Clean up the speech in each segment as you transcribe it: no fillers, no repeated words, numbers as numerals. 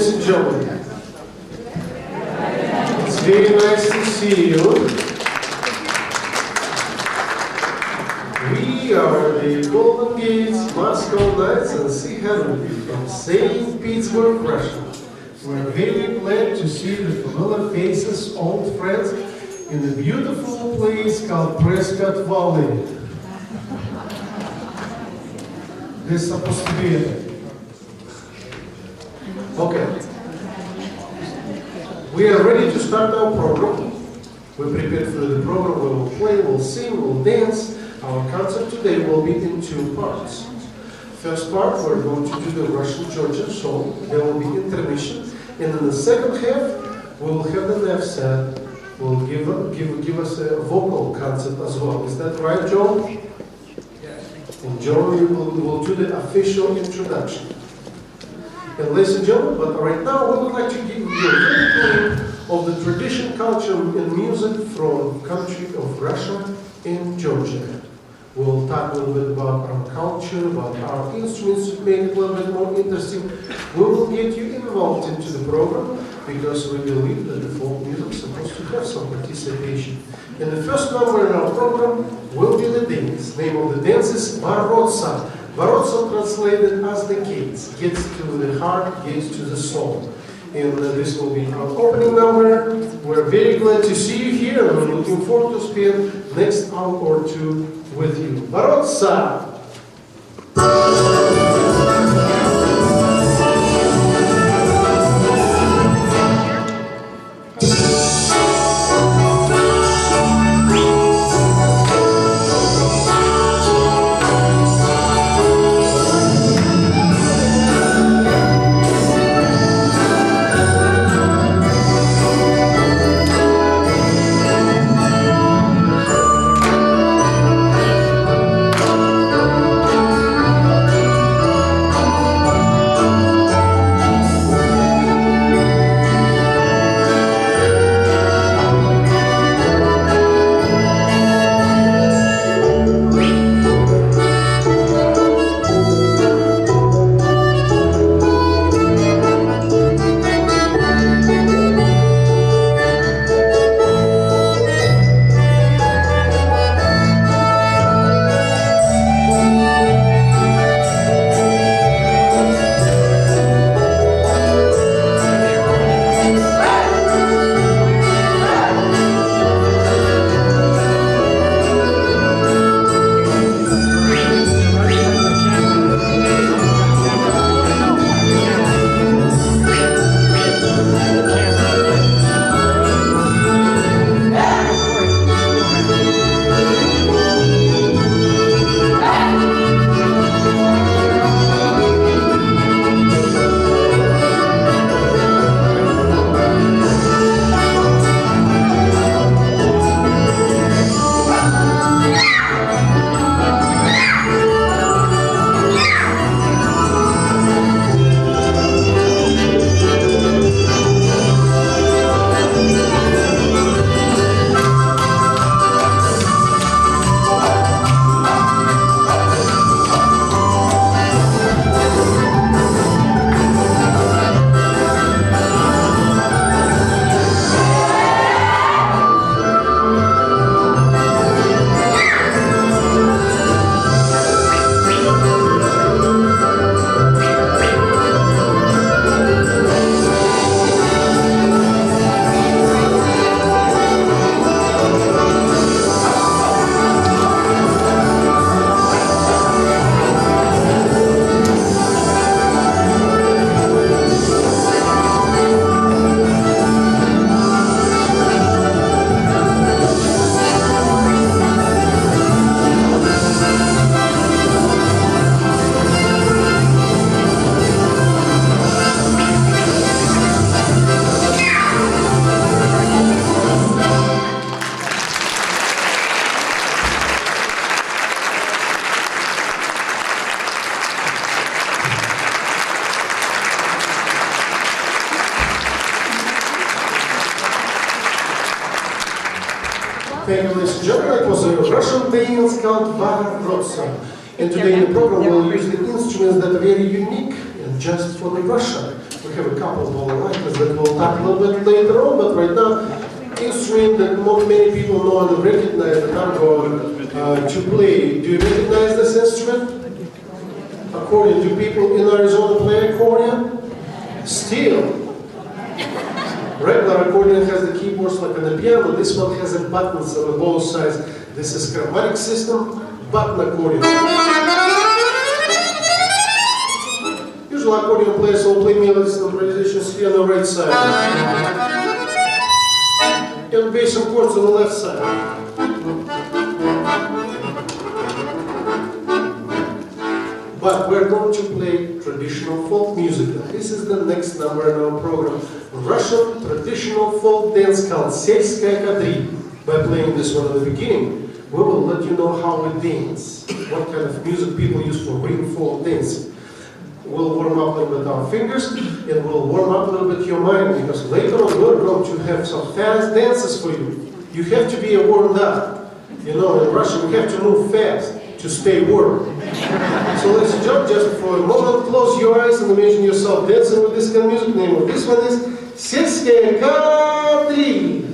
ladies and gentlemen. It's very nice to see you. We are the Golden Gates, Moscow Knights, and Sea Henry from St. Petersburg, Russia. We're very glad to see the familiar faces, old friends, in the beautiful place called Prescott Valley. This is supposed to be it. Okay. We are ready to start our program. We're prepared for the program. We will play, we'll sing, we'll dance. Our concert today will be in two parts. First part, we're going to do the Russian Georgian song. There will be intermission. And in the second half, we will have the left set. Will give us a vocal concert as well. Is that right, Joe? Yes. And Joe will do the official introduction. And ladies and gentlemen, but right now we would like to give you a little bit of the tradition, culture, and music from country of Russia and Georgia. We'll talk a little bit about our culture, about our instruments to make it a little bit more interesting. We will get you involved into the program because we believe that the folk music is supposed to have some participation. And the first number in our program will be the dance. The name of the dance is Varotsa. Varotsa translated as the gates. Gets to the heart, gates to the soul. And this will be our opening number. We're very glad to see you here, and we're looking forward to spend next hour or two with you. Varotsa! Thank you, ladies and gentlemen. It was a Russian dance called Varotsa. And today in the program we'll use the instruments that are very unique and just for the Russia. We have a couple of balalaicas that we'll talk a little bit later on, but right now, instrument that not many people know and recognize that I'm going to play. Do you recognize this instrument? Accordion. Do people in Arizona play accordion? Still. Regular accordion has the keyboards like on the piano. This one has the buttons on both sides. This is chromatic system, button accordion. Usually accordion players will play melodies and improvisations here on the right side. And bass and chords on the left side. But we're going to play traditional folk music. This is the next number in our program. Russian traditional folk dance called Sельская кадриль. By playing this one at the beginning, we will let you know how we dance. What kind of music people use for real folk dancing. We'll warm up a little bit our fingers and we'll warm up a little bit your mind, because later on we're going to have some fast dances for you. You have to be warmed up. You know, in Russia we have to move fast to stay warm. So ladies and gentlemen, just for a moment, close your eyes and imagine yourself dancing with this kind of music. The name of this one is Сельская кадриль.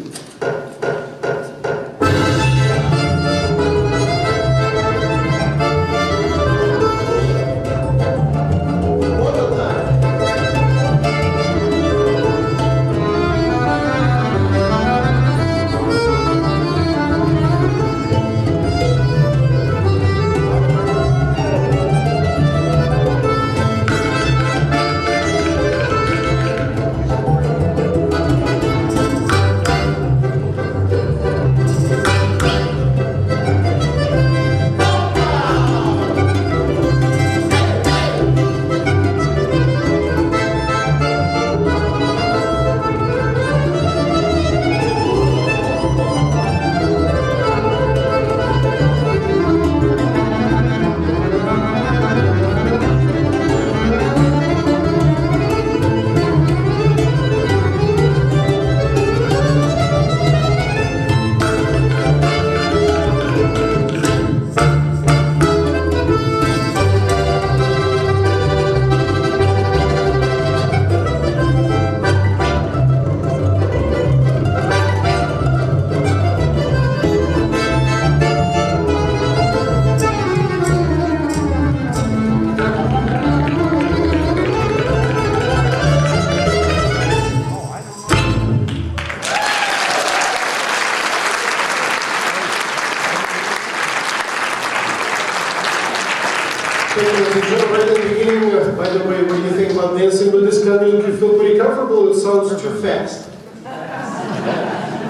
By the way, when you think about dancing with this kind of music, you feel pretty comfortable. It sounds too fast.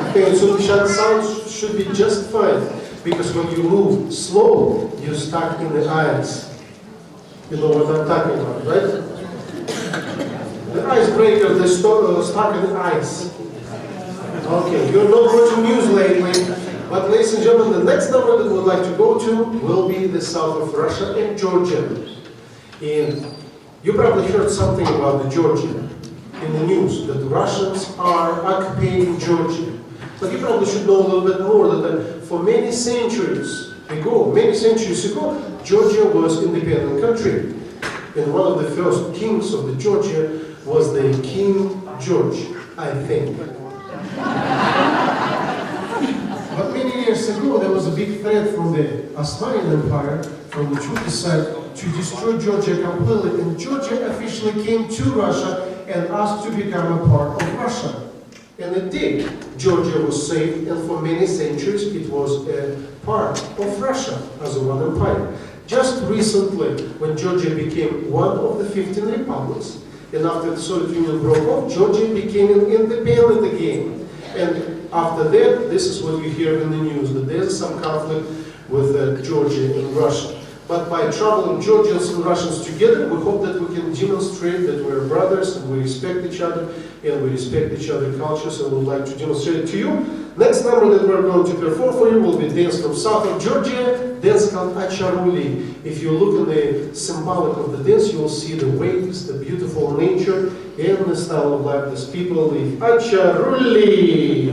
Okay, so the sound should be just fine, because when you move slow, you're stuck in the ice. You know what I'm talking about, right? The icebreaker, they're stuck in the ice. Okay, you're not going to news lately, but ladies and gentlemen, the next number that we'd like to go to will be the south of Russia and Georgia. And you probably heard something about the Georgia in the news, that the Russians are occupying Georgia. But you probably should know a little bit more that for many centuries ago, Georgia was an independent country. And one of the first kings of the Georgia was the King George, I think. But many years ago, there was a big threat from the Osmanian Empire, from which we decided to destroy Georgia completely. And Georgia officially came to Russia and asked to become a part of Russia. And it did. Georgia was saved, and for many centuries it was a part of Russia as a one empire. Just recently, when Georgia became one of the 15 republics, and after the Soviet Union broke off, Georgia became independent again. And after that, this is what you hear in the news, that there's some conflict with Georgia and Russia. But by traveling Georgians and Russians together, we hope that we can demonstrate that we're brothers and we respect each other and we respect each other's cultures, and we'd like to demonstrate it to you. Next number that we're going to perform for you will be dance from south of Georgia, dance called Acharuli. If you look at the symbolic of the dance, you will see the waves, the beautiful nature, and the style of life these people live. Acharuli!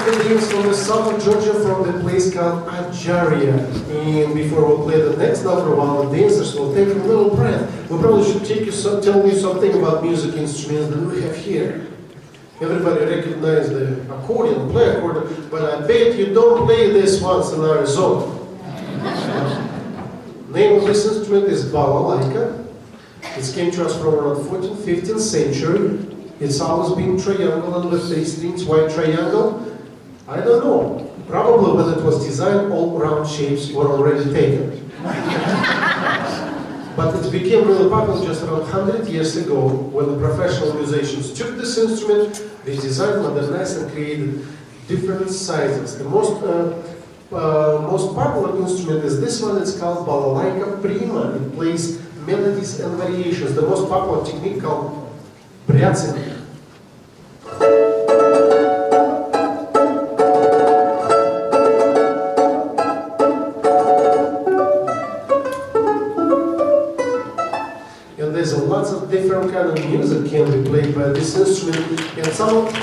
the dance from the south of Georgia from the place called Ajaria. And before we play the next number, while the dancers will take a little breath, we probably should tell you something about music instruments that we have here. Everybody recognizes the accordion, play accordion, but I bet you don't play this once in Arizona. Name of this instrument is balalaika. It came to us from around 14th, 15th century. It's always been triangle and with 3 strings. Why triangle? I don't know. Probably when it was designed, all round shapes were already taken. But it became really popular just around 100 years ago when the professional musicians took this instrument, they designed, modernized, and created different sizes. The most popular instrument is this one. It's called balalaika prima. It plays melodies and variations. The most popular technique called бряцание. And there's lots of different kind of music can be played by this instrument. And some of you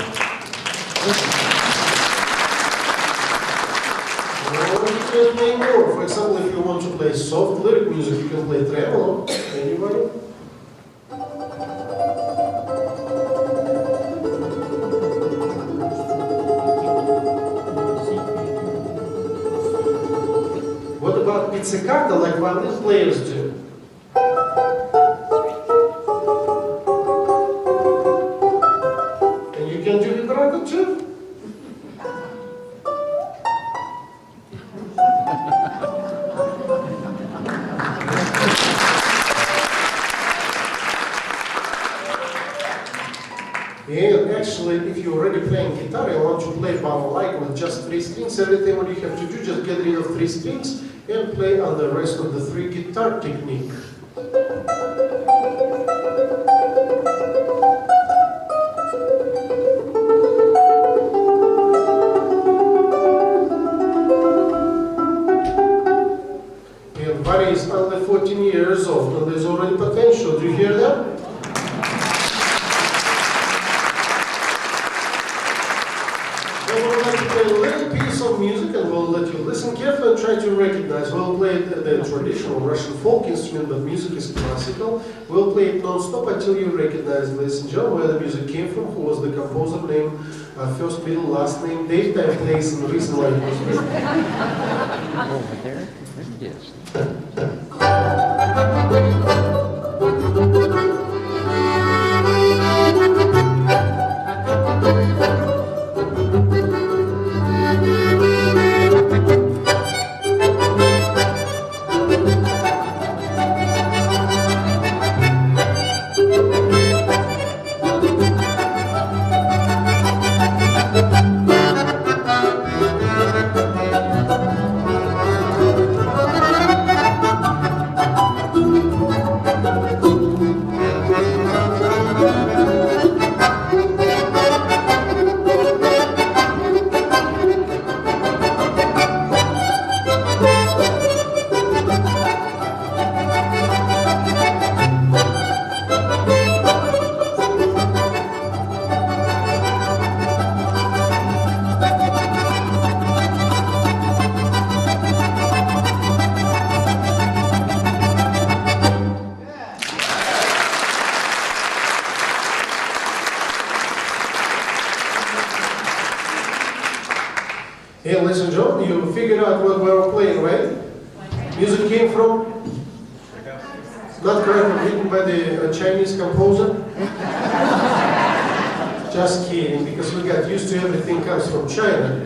can play more. For example, if you want to play soft lyric music, you can play tremolo. Anybody? What about pizzicato, like violin players do? And you can do vibrato too? And actually, if you're already playing guitar and want to play balalaika with just 3 strings, everything what you have to do, just get rid of 3 strings and play on the rest of the 3 guitar technique. And Barry is only 14 years old and there's already potential. Do you hear that? A little piece of music and we'll let you listen carefully and try to recognize. We'll play the traditional Russian folk instrument, but music is classical. We'll play it non-stop until you recognize, ladies and gentlemen, where the music came from, who was the composer, name, first, middle, last name, date, time, place, and reason why it was written. Over there? Yes. Hey, ladies and gentlemen, you figured out what we were playing, right? Music came from? Not correctly written by the Chinese composer? Just kidding, because we got used to everything comes from China.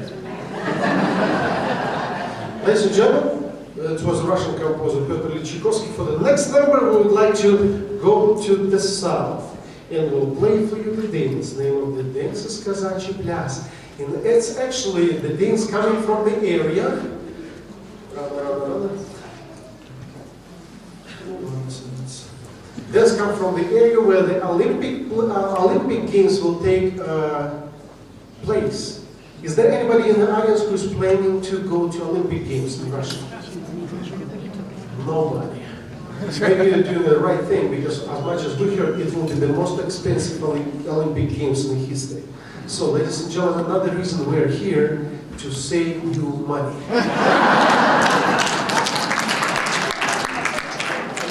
Ladies and gentlemen, it was a Russian composer, Pyotr Tchaikovsky. For the next number, we would like to go to the south. And we'll play for you the dance. The name of the dance is Казачий пляс. And it's actually the dance coming from the area. Dance come from the area where the Olympic Games will take place. Is there anybody in the audience who's planning to go to Olympic Games in Russia? Nobody. maybe you're doing the right thing, because as much as we heard, it will be the most expensive Olympic Games in history. So, ladies and gentlemen, another reason we're here, to save you money.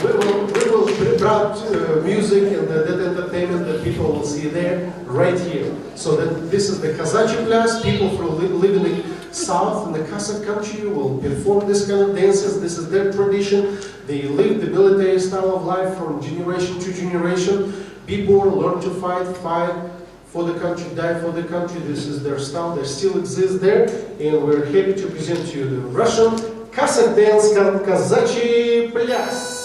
We will bring music and that entertainment that people will see there, right here. So that this is the Kazachi class. People from live in the south, in the Kazakh country, will perform this kind of dances. This is their tradition. They live the military style of life from generation to generation. Be born, learn to fight for the country, die for the country. This is their style. They still exist there. And we're happy to present to you the Russian Kazakh dance, Kazachi pляс.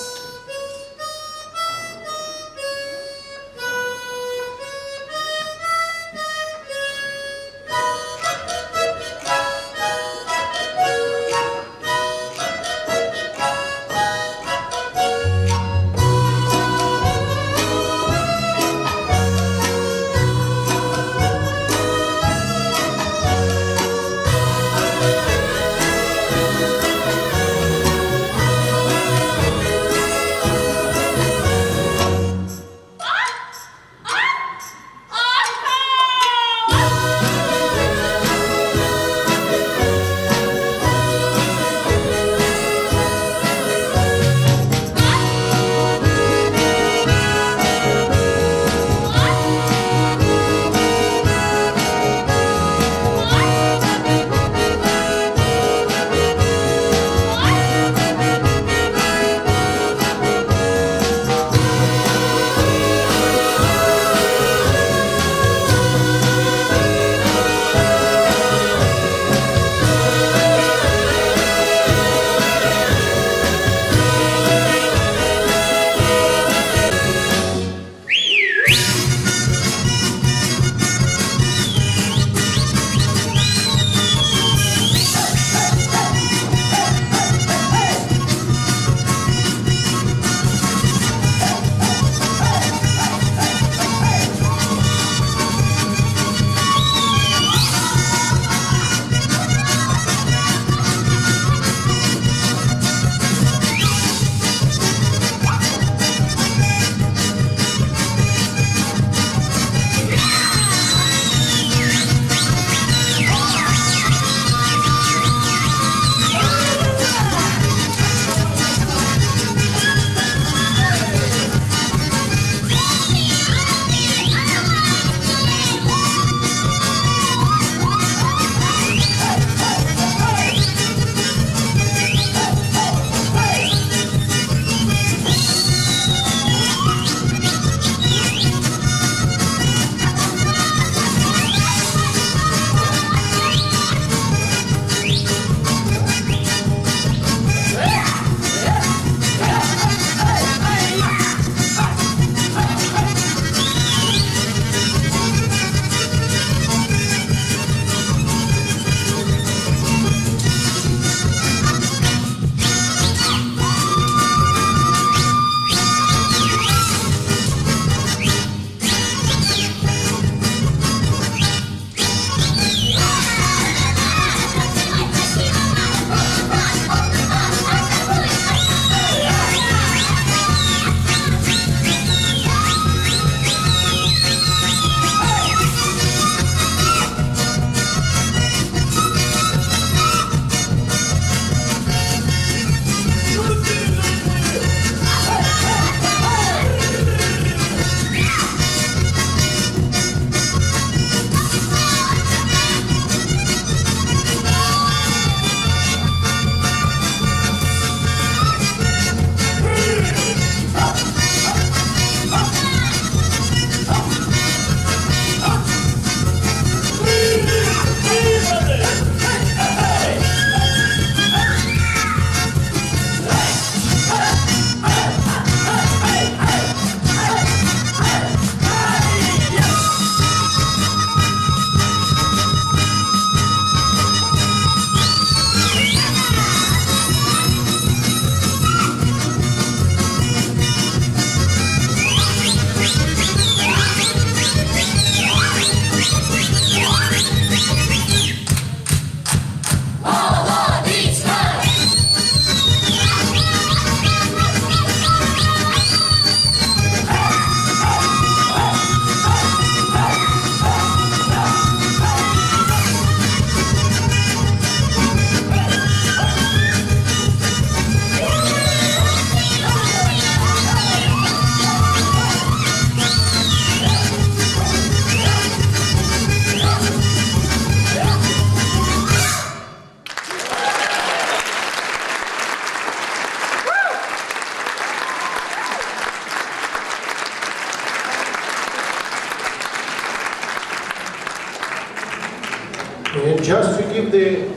And just to give the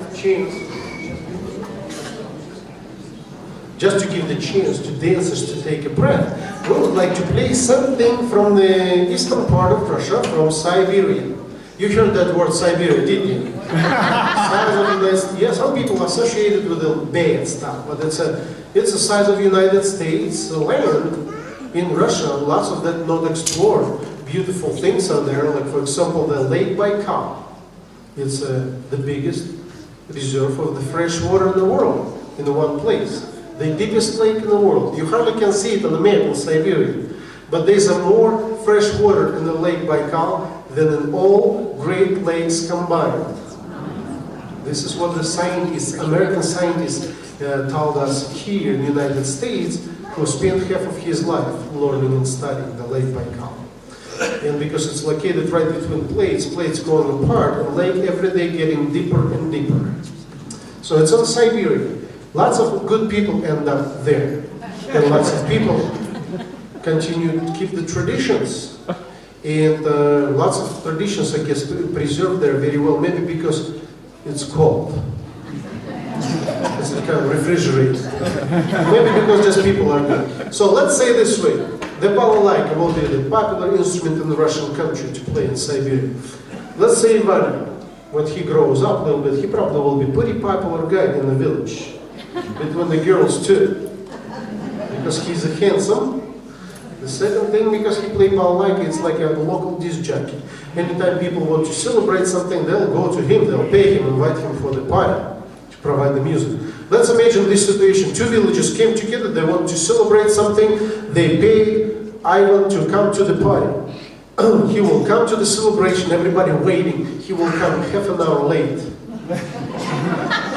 chance to dancers to take a breath, we would like to play something from the eastern part of Russia, from Siberia. You heard that word Siberia, didn't you? Yeah, some people associate it with the bad stuff, but it's the size of United States land in Russia. Lots of that not explored. Beautiful things are there, like for example the Lake Baikal. It's the biggest reserve of the fresh water in the world, in the one place. The deepest lake in the world. You hardly can see it on the map in Siberia. But there's more fresh water in the Lake Baikal than in all Great Lakes combined. This is what the scientists, American scientists, told us here in the United States, who spent half of his life learning and studying the Lake Baikal. And because it's located right between plates going apart, and lake every day getting deeper and deeper. So it's on Siberia. Lots of good people end up there. And lots of people continue to keep the traditions. And lots of traditions, I guess, preserved there very well, maybe because it's cold. It's kind of refrigerated. Maybe because just people are good. So let's say this way. The balalaika will be the popular instrument in the Russian country to play in Siberia. Let's say Ivan, when he grows up a little bit, he probably will be a pretty popular guy in the village. Between the girls too. Because he's a handsome. The second thing, because he plays balalaika, it's like a local disc jockey. Anytime people want to celebrate something, they'll go to him, they'll pay him, invite him for the party to provide the music. Let's imagine this situation. Two villages came together, they want to celebrate something, they pay Ivan to come to the party. He will come to the celebration, everybody waiting. He will come half an hour late.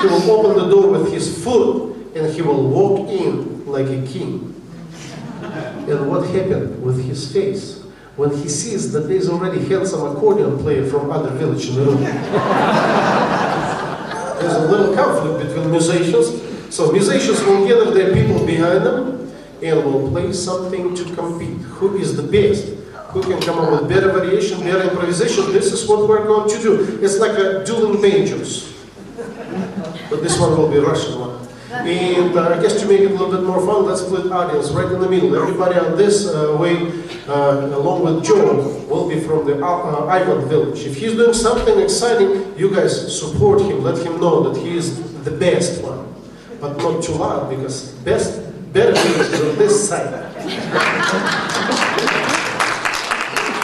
He will open the door with his foot and he will walk in like a king. And what happened with his face? When he sees that there's already handsome accordion player from other village in the room. There's a little conflict between musicians. So musicians will gather their people behind them and will play something to compete. Who is the best? Who can come up with better variation, better improvisation? This is what we're going to do. It's like a dueling banjos. But this one will be a Russian one. And I guess to make it a little bit more fun, let's split audience right in the middle. Everybody on this way, along with Joe, will be from the Ivan village. If he's doing something exciting, you guys support him. Let him know that he is the best one. But not too loud, because better village is on this side.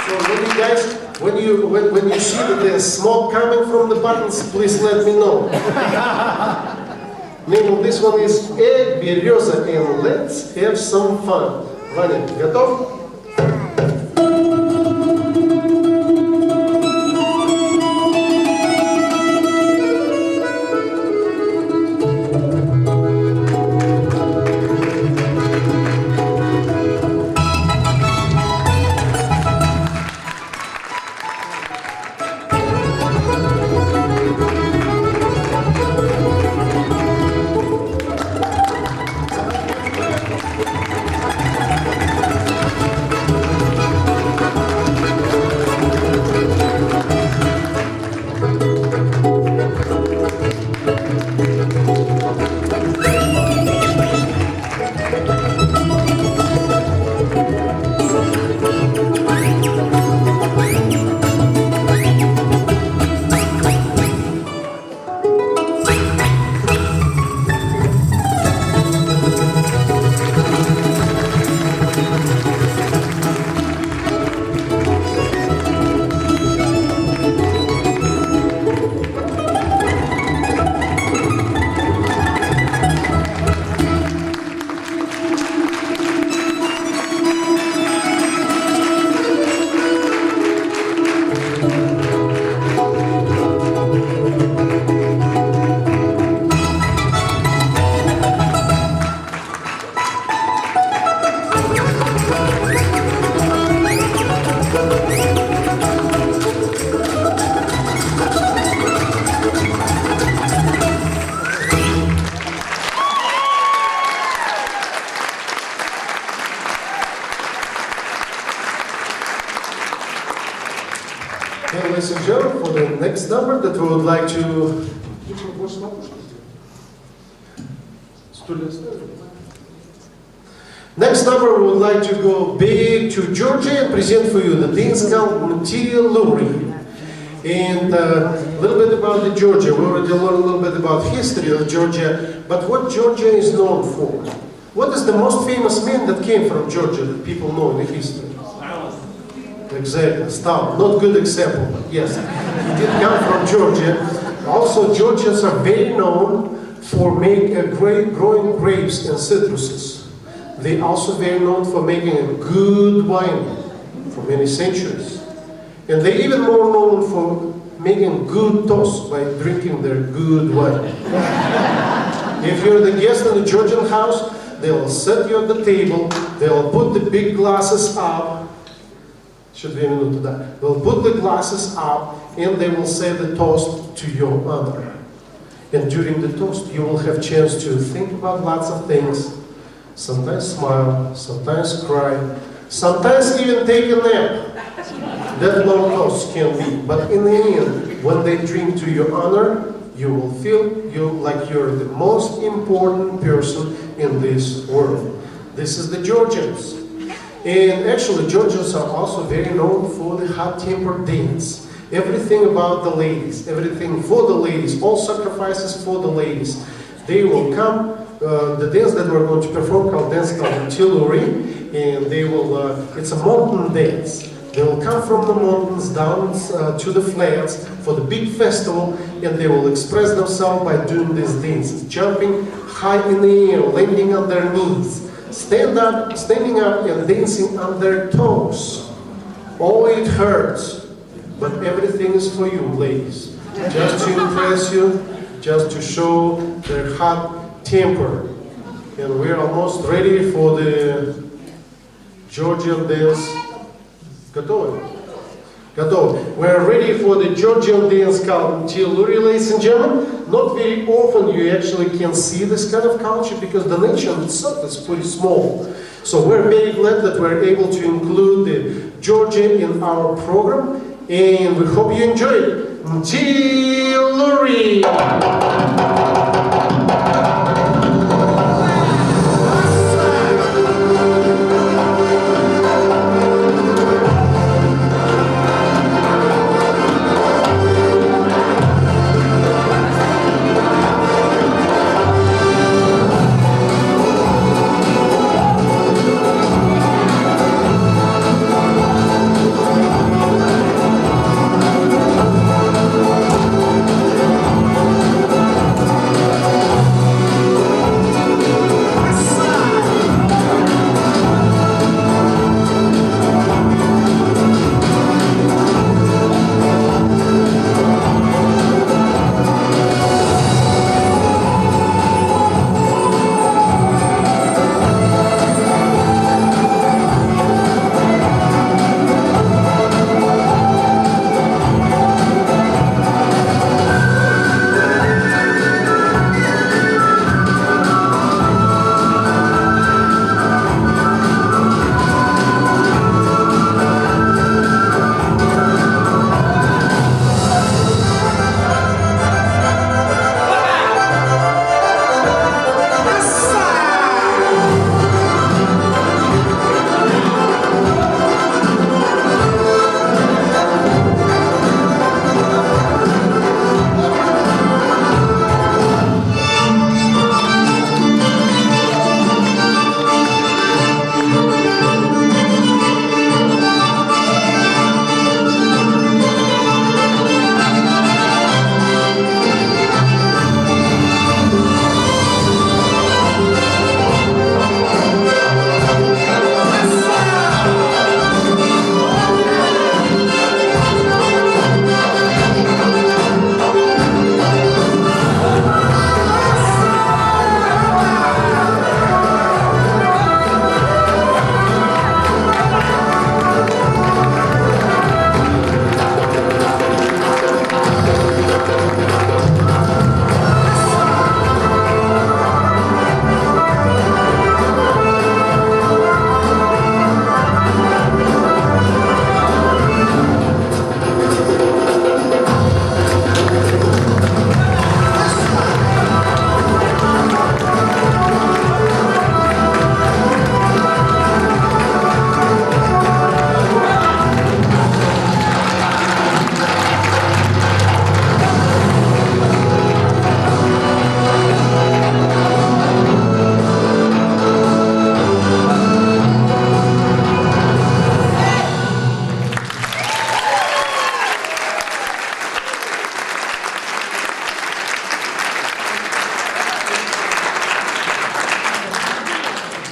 So when you see that there's smoke coming from the buttons, please let me know. Name of this one is Bereza, and let's have some fun. Vanya, готов? here for the next number that we would like to... Next number, we would like to go big to Georgia and present for you the dance called Materialuri. And a little bit about the Georgia. We already learned a little bit about history of Georgia, but what Georgia is known for. What is the most famous man that came from Georgia that people know in the history? Exactly, Stalin. Not good example, but yes, he did come from Georgia. Also, Georgians are very known for growing grapes and citruses. They also very known for making a good wine for many centuries. And they even more known for making good toast by drinking their good wine. If you're the guest in the Georgian house, they'll set you at the table, they'll put the big glasses up. Should be a minute to that. They'll put the glasses up and they will say the toast to your honor. And during the toast, you will have a chance to think about lots of things. Sometimes smile, sometimes cry, sometimes even take a nap. That long toast can be. But in the end, when they drink to your honor, you will feel like you're the most important person in this world. This is the Georgians. And actually, Georgians are also very known for the hot-tempered dance. Everything about the ladies, everything for the ladies, all sacrifices for the ladies. They will come, the dance that we're going to perform called Tiluri, and they will, it's a mountain dance. They will come from the mountains down to the flats for the big festival, and they will express themselves by doing these dances, jumping high in the air, landing on their knees, standing up and dancing on their toes. Oh, it hurts, but everything is for you, ladies. Just to impress you, just to show their hot temper. And we're almost ready for the Georgian dance. Готовы? We're ready for the Georgian dance called Tiluri, ladies and gentlemen. Not very often you actually can see this kind of culture because the nation itself is pretty small. So we're very glad that we're able to include the Georgia in our program, and we hope you enjoy it. Tiluri!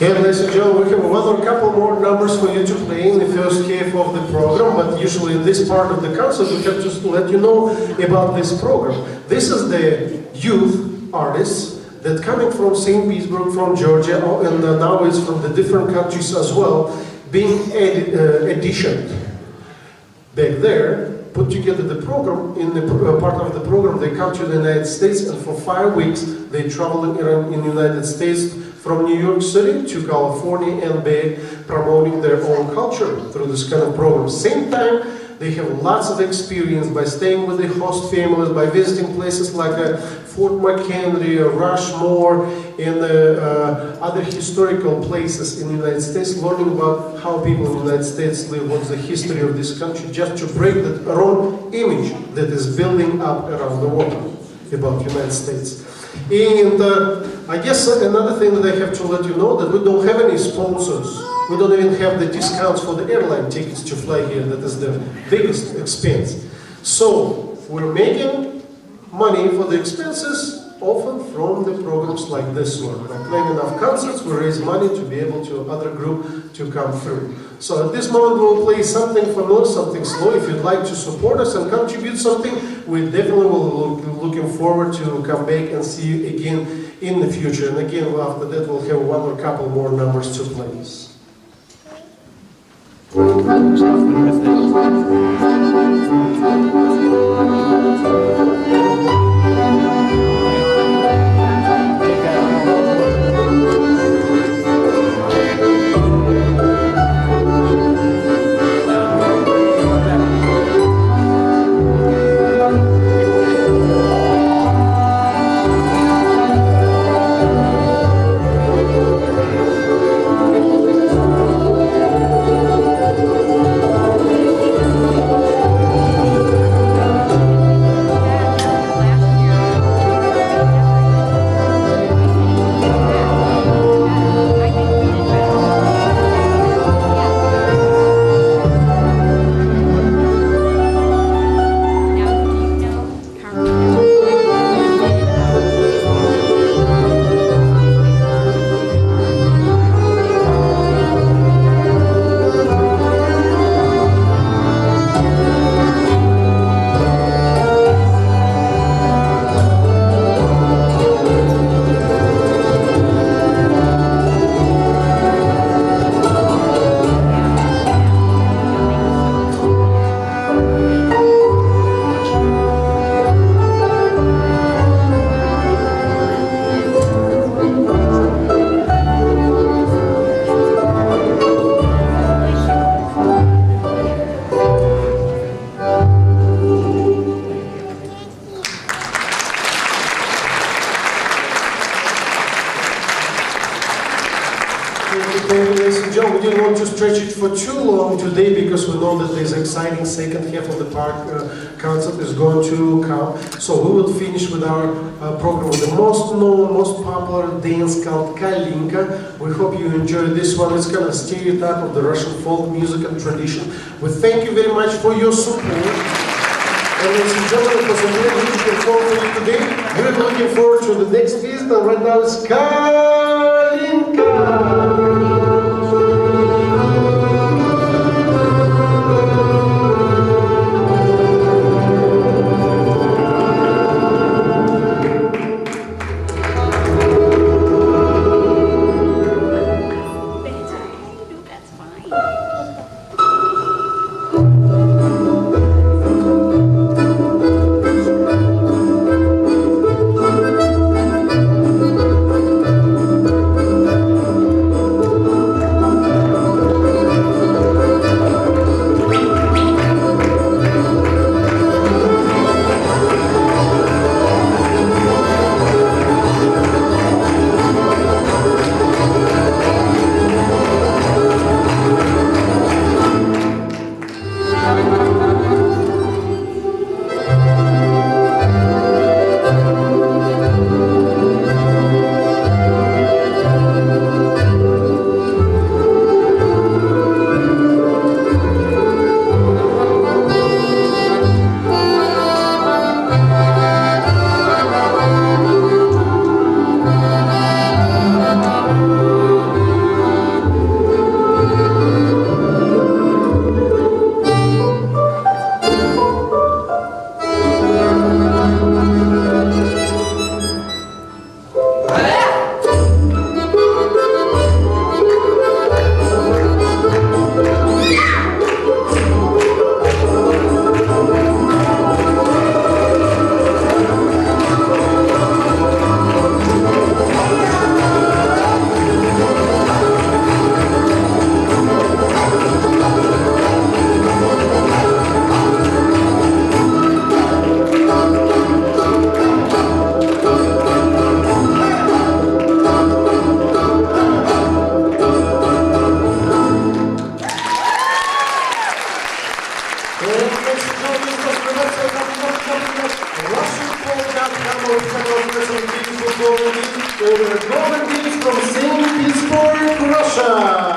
Okay, ladies and gentlemen, we have one or couple more numbers for you to play in the first half of the program, but usually in this part of the concert we have to let you know about this program. This is the youth artists that coming from St. Petersburg, from Georgia, and now it's from the different countries as well, being auditioned. Back there, put together the program. In the part of the program, they come to the United States, and for 5 weeks they traveling around in the United States from New York City to California and Bay, promoting their own culture through this kind of program. Same time, they have lots of experience by staying with the host families, by visiting places like Fort McHenry, Rushmore, and other historical places in the United States, learning about how people in the United States live, what's the history of this country, just to break the wrong image that is building up around the world about the United States. And I guess another thing that I have to let you know that we don't have any sponsors. We don't even have the discounts for the airline tickets to fly here. That is the biggest expense. So we're making money for the expenses often from the programs like this one. By playing enough concerts, we raise money to be able to other group to come through. So at this moment we'll play something familiar, something slow. If you'd like to support us and contribute something, we definitely will looking forward to come back and see you again in the future. And again, after that we'll have one or couple more numbers to play. Ladies and gentlemen, we didn't want to stretch it for too long today because we know that this exciting second half of the concert is going to come. So we will finish with our program with the most known, most popular dance called Kalinka. We hope you enjoy this one. It's kind of stereotype of the Russian folk music and tradition. We thank you very much for your support. And ladies and gentlemen, it was a great musical perform for you today. We're looking forward to the next piece, and right now it's Kalinka. Russian polka camel from St. Petersburg, Russia.